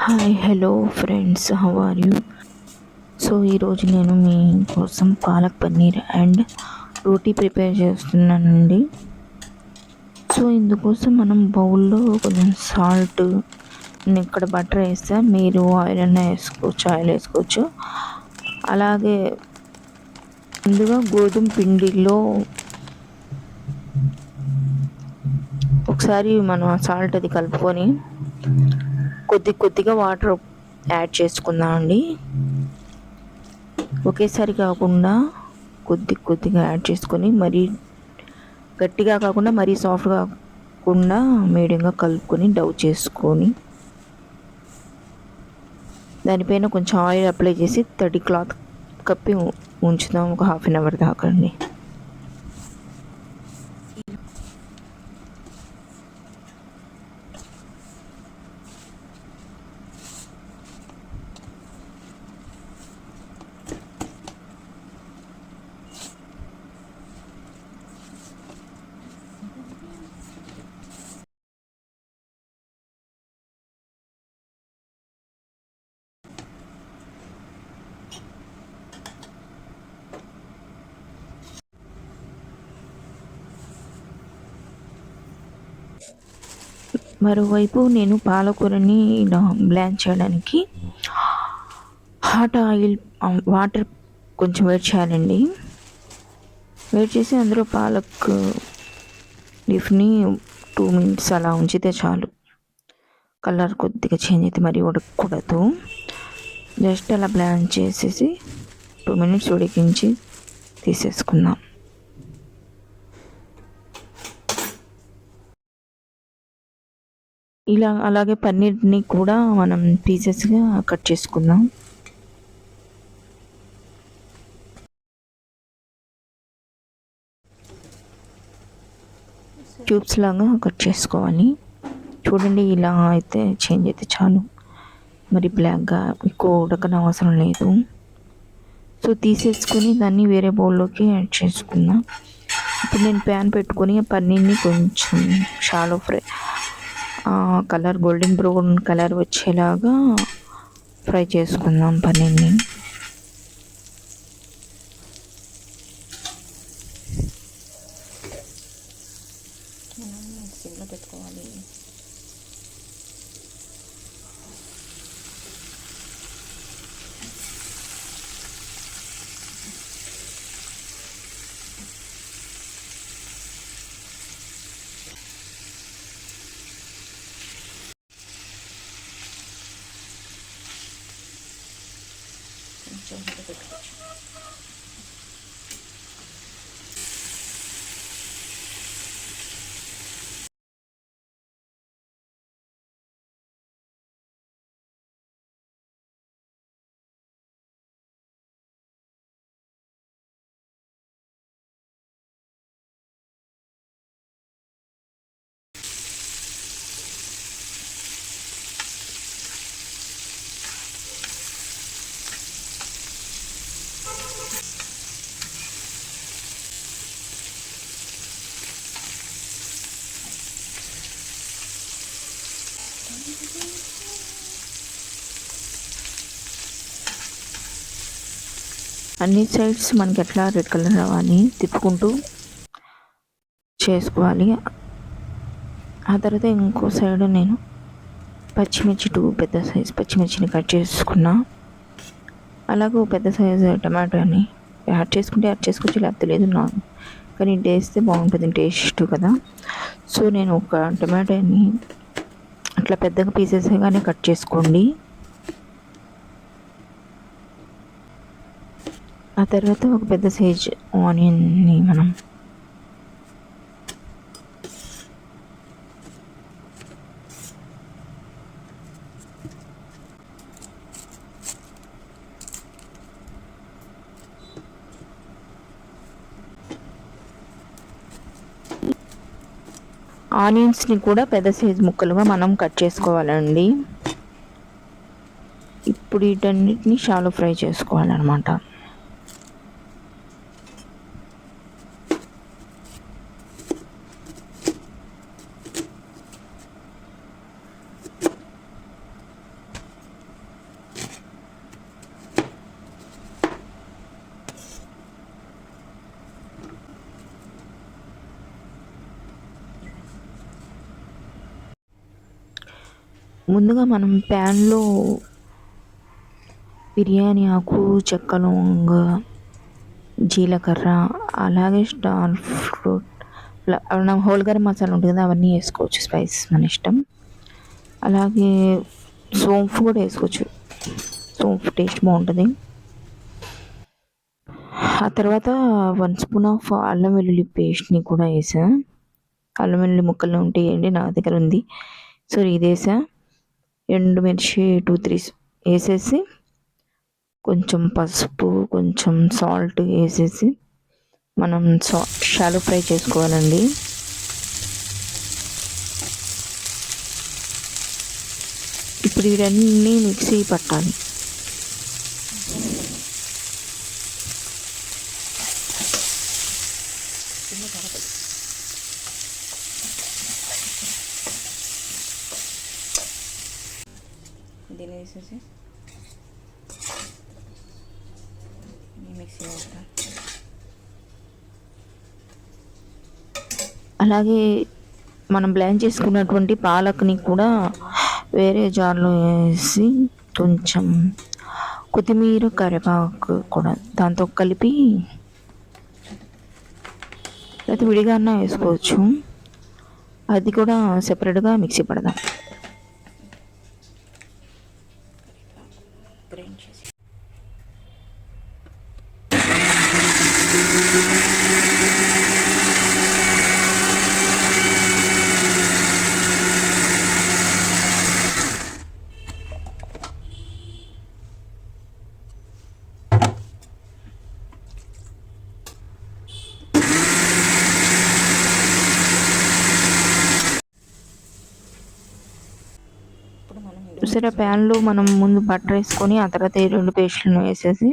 Hi hello friends, how are you? So ఈరోజు నేను మీ కోసం పాలక్ పన్నీర్ అండ్ రోటీ ప్రిపేర్ చేస్తున్నానండి. సో ఇందుకోసం మనం బౌల్లో కొంచెం సాల్ట్, నేను ఇక్కడ బటర్ వేస్తా, మీరు ఆయిల్ అయినా వేసుకోవచ్చు, ఆయిల్ వేసుకోవచ్చు. అలాగే ముందుగా గోధుమ పిండిలో ఒకసారి మనం సాల్ట్ అది కలుపుకొని కొద్దిగా వాటర్ యాడ్ చేసుకుందామండి. ఒకేసారి కాకుండా కొద్దిగా యాడ్ చేసుకొని, మరీ గట్టిగా కాకుండా మరీ సాఫ్ట్గా కాకుండా మీడియంగా కలుపుకొని డవ్ చేసుకొని దానిపైన కొంచెం ఆయిల్ అప్లై చేసి తడి క్లాత్ కప్పి ఉంచుదాం ఒక హాఫ్ అన్ అవర్ దాకా అండి. మరోవైపు నేను పాలకూరని ఇలా బ్లాంచ్ చేయడానికి హాట్ ఆయిల్, వాటర్ కొంచెం వేడి చేయాలండి. వేడి చేసి అందులో పాలక్ లీఫ్ని 2 minutes అలా ఉంచితే చాలు. కలర్ కొద్దిగా చేంజ్ అయితే మరీ ఉడకకూడదు. జస్ట్ అలా బ్లాంచ్ చేసేసి 2 minutes ఉడికించి తీసేసుకుందాం. అలాగే పన్నీర్ని కూడా మనం పీసెస్గా కట్ చేసుకుందాం. క్యూబ్స్ లాగా కట్ చేసుకోవాలి. చూడండి, ఇలా అయితే చేంజ్ అయితే చాలు, మరి బ్లాక్గా ఎక్కువ ఉడకన అవసరం లేదు. సో తీసేసుకొని దాన్ని వేరే బౌల్లోకి యాడ్ చేసుకుందాం. ఇప్పుడు నేను ప్యాన్ పెట్టుకొని పన్నీర్ని కొంచెం shallow fry, colour golden brown colour వచ్చేలాగా ఫ్రై చేసుకుందాం పన్నీర్ని. సిమ్లో పెట్టుకోవాలి. కొంచెం పెట్టుకోవచ్చు. అన్ని సైడ్స్ మనకి ఎట్లా రెడ్ కలర్ రావాలి తిప్పుకుంటూ చేసుకోవాలి. ఆ తర్వాత ఇంకో సైడ్ నేను పచ్చిమిర్చి, 2 పెద్ద సైజు పచ్చిమిర్చిని కట్ చేసుకున్నా. అలాగే పెద్ద సైజు టమాటోని యాడ్ చేసుకోవచ్చు, లేకపోతే లేదు కానీ వేస్తే బాగుంటుంది టేస్ట్ కదా. సో నేను ఒక టమాటోని అట్లా పెద్దగా పీసెస్గానే కట్ చేసుకోండి. ఆ తర్వాత ఒక పెద్ద సైజ్ ఆనియన్ని మనం ఆనియన్స్ని కూడా పెద్ద సైజు ముక్కలుగా మనం కట్ చేసుకోవాలండి. ఇప్పుడు వీటన్నిటిని షాలో ఫ్రై చేసుకోవాలన్నమాట. ముందుగా మనం ప్యాన్లో బిర్యానీ ఆకు, చెక్క, లవంగ, జీలకర్ర, అలాగే star fruit, whole garam masala ఉంటుంది కదా, అవన్నీ వేసుకోవచ్చు. స్పైస్ మన ఇష్టం. అలాగే సోంపు కూడా వేసుకోవచ్చు, సోంపు టేస్ట్ బాగుంటుంది. ఆ తర్వాత 1 స్పూన్ ఆఫ్ అల్లం వెల్లుల్లి పేస్ట్ని కూడా వేసా. అల్లం వెల్లుల్లి ముక్కలు ఉంటే వేయండి, నా దగ్గర ఉంది. సో ఇది వేసా. ఎండుమిర్చి 2-3 వేసేసి, కొంచెం పసుపు, కొంచెం సాల్ట్ వేసేసి మనం షాలో ఫ్రై చేసుకోవాలండి. ఇప్పుడు ఇవన్నీ మిక్సీ పట్టాలి. దీన్ని వేసేసి మిక్సీ పట్టాలి. అలాగే మనం బ్లెండ్ చేసుకున్నటువంటి పాలక్ని కూడా వేరే జార్లో వేసి, కొంచెం కొత్తిమీర, కరివేపాకు కూడా దాంతో కలిపి, లేకపోతే విడిగా అన్నా వేసుకోవచ్చు, అది కూడా సెపరేట్గా మిక్సీ పడదాం. చూసారా, ప్యాన్లో మనం ముందు బటర్ వేసుకొని ఆ తర్వాత ఈ 2 పేస్ట్లను వేసేసి,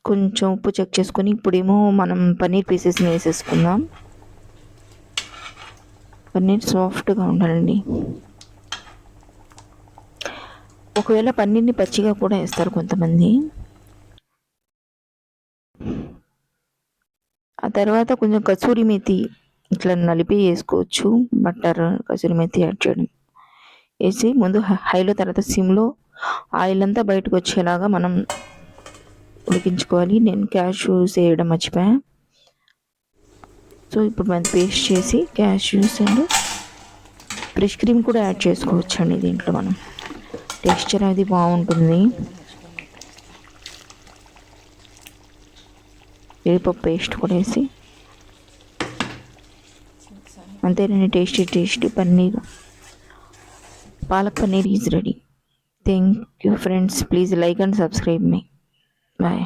కొంచెం ఉప్పు చెక్ చేసుకొని, ఇప్పుడేమో మనం పన్నీర్ పీసెస్ని వేసేసుకుందాం. పన్నీర్ సాఫ్ట్గా ఉండాలండి. ఒకవేళ పన్నీర్ని పచ్చిగా కూడా వేస్తారు కొంతమంది. ఆ తర్వాత కొంచెం కసూరి మేతి ఇట్లా నలిపి వేసుకోవచ్చు. బటర్, కసూరి మేతి యాడ్ చేయడం వేసి ముందు హైలో, తర్వాత సిమ్లో ఆయిల్ అంతా బయటకు వచ్చేలాగా మనం ఉడికించుకోవాలి. నేను క్యాష్యూస్ వేయడం మర్చిపోయా. సో ఇప్పుడు మనం పేస్ట్ చేసి క్యాష్యూస్ అండ్ ఫ్రెష్ క్రీమ్ కూడా యాడ్ చేసుకోవచ్చు అండి. దీంట్లో మనం టెక్స్చర్ అది బాగుంటుంది. జీడిపప్పు పేస్ట్ కూడా వేసి, అంతేనండి, tasty paneer, palak paneer is ready. Thank you friends. Please like and subscribe మీ. బాయ్.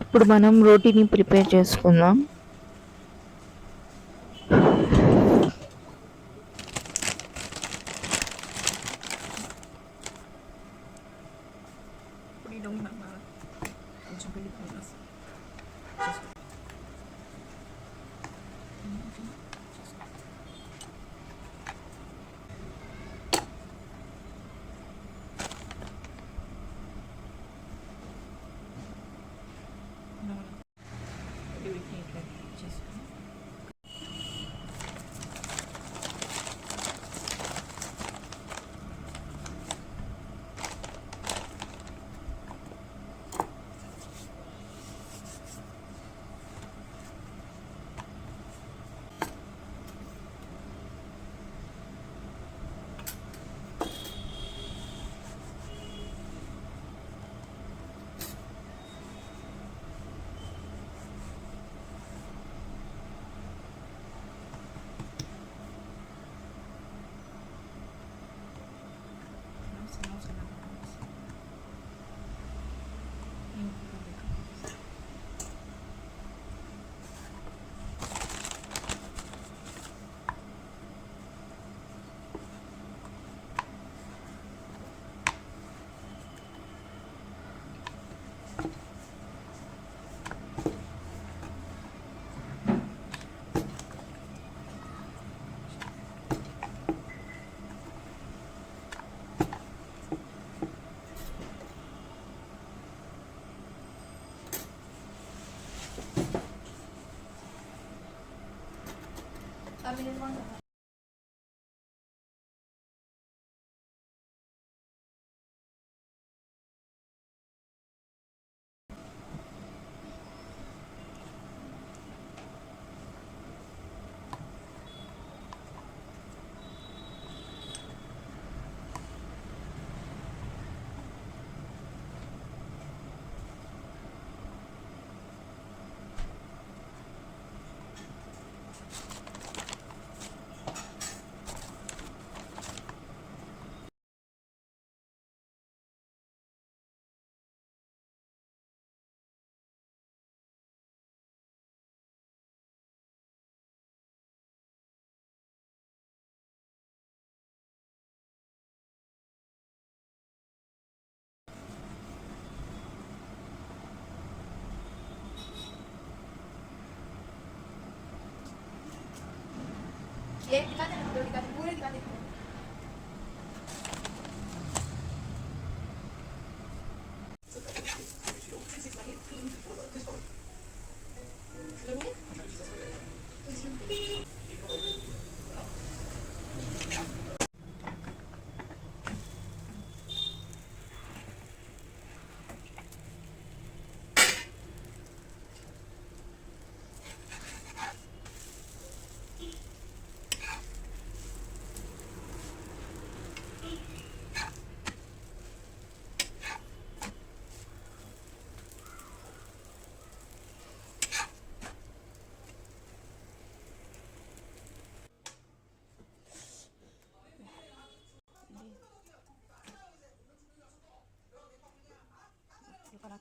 ఇప్పుడు మనం రోటీని ప్రిపేర్ చేసుకుందాం. పుల్కా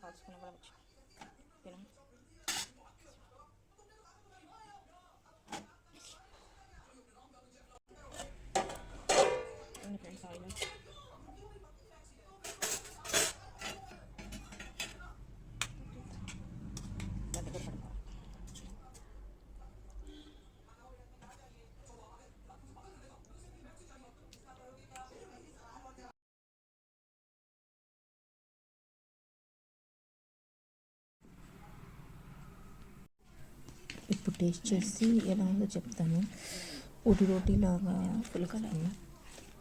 కాల్చుకుని కూడా వచ్చు తినం. ఫ్రెండ్స్ ఆయిల్ ఇప్పుడు టేస్ట్ చేసి ఎలా ఉందో చెప్తాను. ఒకటి రోటీ లాగా పుల్కా లాగా,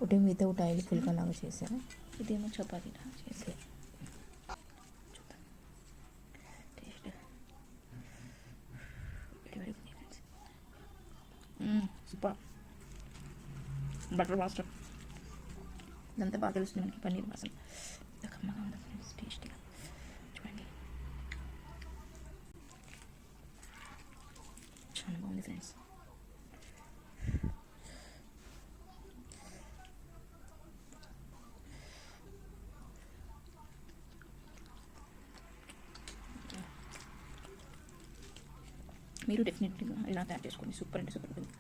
ఒకటి వితౌట్ ఆయిల్ పుల్కా లాగా చేశాను, ఇదేమో చపాతీ లాగా చేసి చూద్దాం టేస్ట్. సూపర్. బటర్ వాసన ఇదంతా బాగా తెలుస్తుంది మనకి, పన్నీర్ వాసన కమ్మగా ఉంది ఫ్రెండ్స్, టేస్టీగా చూడండి, చాలా బాగుంది ఫ్రెండ్స్. మీరు డెఫినెట్గా ఇలా తయారు చేసుకోండి, సూపర్ అంటే సూపర్ ఉంటుంది.